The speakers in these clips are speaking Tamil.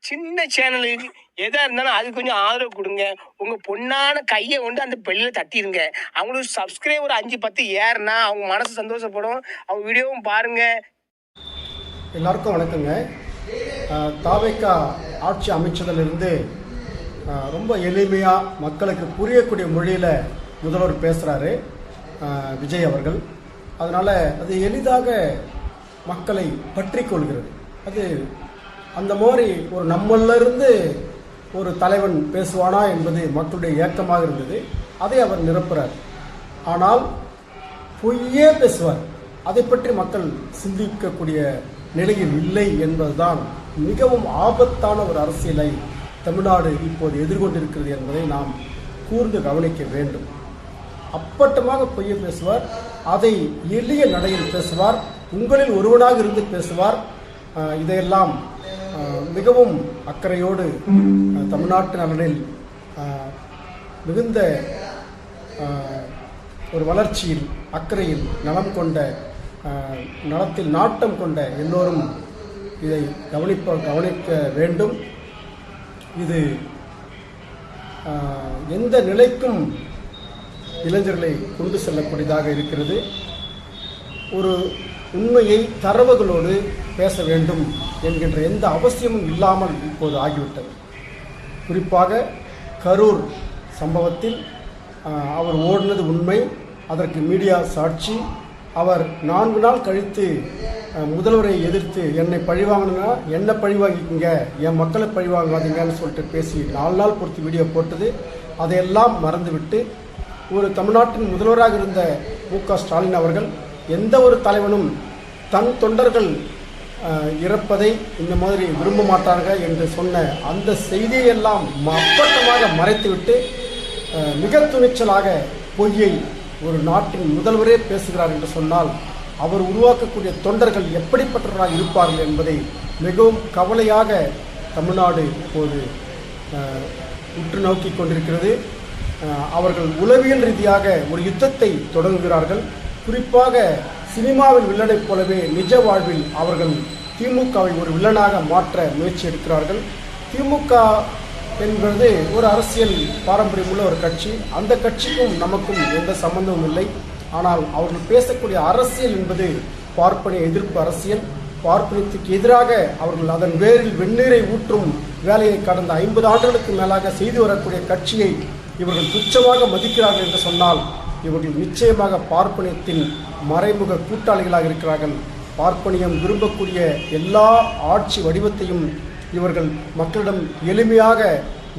சின்ன சேனலுக்கு எதா இருந்தாலும் அது கொஞ்சம் ஆதரவு கொடுங்க. உங்க பொண்ணான கையை கொண்டு அந்த பெல்லில் தட்டிடுங்க. அவங்களுக்கு சப்ஸ்கிரைபர் 5-10 ஏறுனா அவங்க மனசு சந்தோஷப்படும். அவங்க வீடியோவும் பாருங்க. எல்லாருக்கும் வணக்கங்க. தாவேக்கா ஆட்சி அமைச்சதிலிருந்து ரொம்ப எளிமையாக மக்களுக்கு புரியக்கூடிய மொழியில் முதல்வர் பேசுகிறாரு விஜய் அவர்கள். அதனால் அது எளிதாக மக்களை பற்றி கொள்கிறது. அது அந்த மாதிரி ஒரு நம்மளிருந்து ஒரு தலைவன் பேசுவானா என்பது மக்களுடைய ஏக்கமாக இருந்தது. அதை அவர் நிரப்புகிறார். ஆனால் பொய்யே பேசுவார். அதை பற்றி மக்கள் சிந்திக்கக்கூடிய நிலையில் இல்லை என்பதுதான் மிகவும் ஆபத்தான ஒரு அரசியலை தமிழ்நாடு இப்போது எதிர்கொண்டிருக்கிறது என்பதை நாம் கூர்ந்து கவனிக்க வேண்டும். அப்பட்டமாக பொய்யை பேசுவார். அதை எளிய நடையில் பேசுவார். உங்களில் ஒருவனாக இருந்து பேசுவார். இதையெல்லாம் மிகவும் அக்கறையோடு தமிழ்நாட்டு நலனில் மிகுந்த ஒரு வளர்ச்சியில் அக்கறையில் நலம் கொண்ட நலத்தில் நாட்டம் கொண்ட எல்லோரும் இதை கவனிக்க வேண்டும். இது எந்த நிலைக்கும் இளைஞர்களை கொண்டு செல்லக்கூடியதாக இருக்கிறது. ஒரு உண்மையை தரவுகளோடு பேச வேண்டும் என்கின்ற எந்த அவசியமும் இல்லாமல் இப்போது ஆகிவிட்டது. குறிப்பாக கரூர் சம்பவத்தில் அவர் ஓடினது உண்மை. அதற்கு மீடியா சாட்சி. அவர் 4 நாள் கழித்து முதல்வரை எதிர்த்து என்னை பழிவாங்கினா என்ன பழிவாங்கிக்கிங்க, என் மக்களை பழிவாங்காதீங்கன்னு சொல்லிட்டு பேசி 4 நாள் பொறுத்து வீடியோ போட்டது. அதையெல்லாம் மறந்துவிட்டு ஒரு தமிழ்நாட்டின் முதல்வராக இருந்த மு.க. ஸ்டாலின் அவர்கள் எந்த ஒரு தலைவனும் தன் தொண்டர்கள் இறப்பதை இந்த மாதிரி விரும்ப மாட்டார்கள் என்று சொன்ன அந்த செய்தியெல்லாம் அப்பட்டமாக மறைத்துவிட்டு மிக துணிச்சலாக பொய்யை ஒரு நாட்டின் முதல்வரே பேசுகிறார் என்று சொன்னால் அவர் உருவாக்கக்கூடிய தொண்டர்கள் எப்படிப்பட்டவர்களாக இருப்பார்கள் என்பதை மிகவும் கவலையாக தமிழ்நாடு இப்போது உற்று நோக்கி கொண்டிருக்கிறது. அவர்கள் உளவியல் ரீதியாக ஒரு யுத்தத்தை தொடங்குகிறார்கள். குறிப்பாக சினிமாவில் வில்லனைப் போலவே நிஜ வாழ்வில் அவர்கள் திமுகவை ஒரு வில்லனாக மாற்ற முயற்சி எடுக்கிறார்கள். திமுக என்பது ஒரு அரசியல் பாரம்பரியம் உள்ள ஒரு கட்சி. அந்த கட்சிக்கும் நமக்கும் எந்த சம்பந்தமும் இல்லை. ஆனால் அவர்கள் பேசக்கூடிய அரசியல் என்பது பார்ப்பனிய எதிர்ப்பு அரசியல். பார்ப்பனியத்துக்கு எதிராக அவர்கள் அதன் வேரில் வெந்நீரை ஊற்றும் வேலையை கடந்த 50 ஆண்டுகளுக்கு மேலாக செய்து வரக்கூடிய கட்சியை இவர்கள் துச்சமாக மதிக்கிறார்கள் என்று சொன்னால் இவர்கள் நிச்சயமாக பார்ப்பனியத்தின் மறைமுக கூட்டாளிகளாக இருக்கிறார்கள். பார்ப்பனியம் விரும்பக்கூடிய எல்லா ஆட்சி வடிவத்தையும் இவர்கள் மக்களிடம் எளிமையாக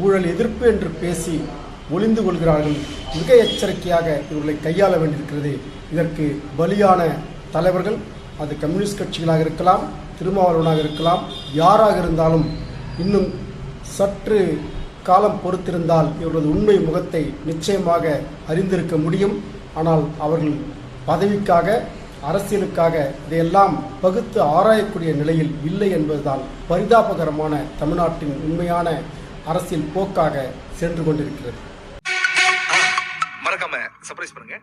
ஊழல் எதிர்ப்பு என்று பேசி ஒளிந்து கொள்கிறார்கள். மிக எச்சரிக்கையாக இவர்களை கையாள வேண்டியிருக்கிறது. இதற்கு பலியான தலைவர்கள் அது கம்யூனிஸ்ட் கட்சிகளாக இருக்கலாம், திருமாவளவனாக இருக்கலாம், யாராக இருந்தாலும் இன்னும் சற்று காலம் பொறுத்திருந்தால் இவர்களது உண்மை முகத்தை நிச்சயமாக அறிந்திருக்க முடியும். ஆனால் அவர்கள் பதவிக்காக அரசியலுக்காக இதையெல்லாம் பகுத்து ஆராயக்கூடிய நிலையில் இல்லை என்பதுதான் பரிதாபகரமான தமிழ்நாட்டின் உண்மையான அரசியல் போக்காக சென்று கொண்டிருக்கிறது. மறக்காம சர்ப்ரைஸ் பண்ணுங்க.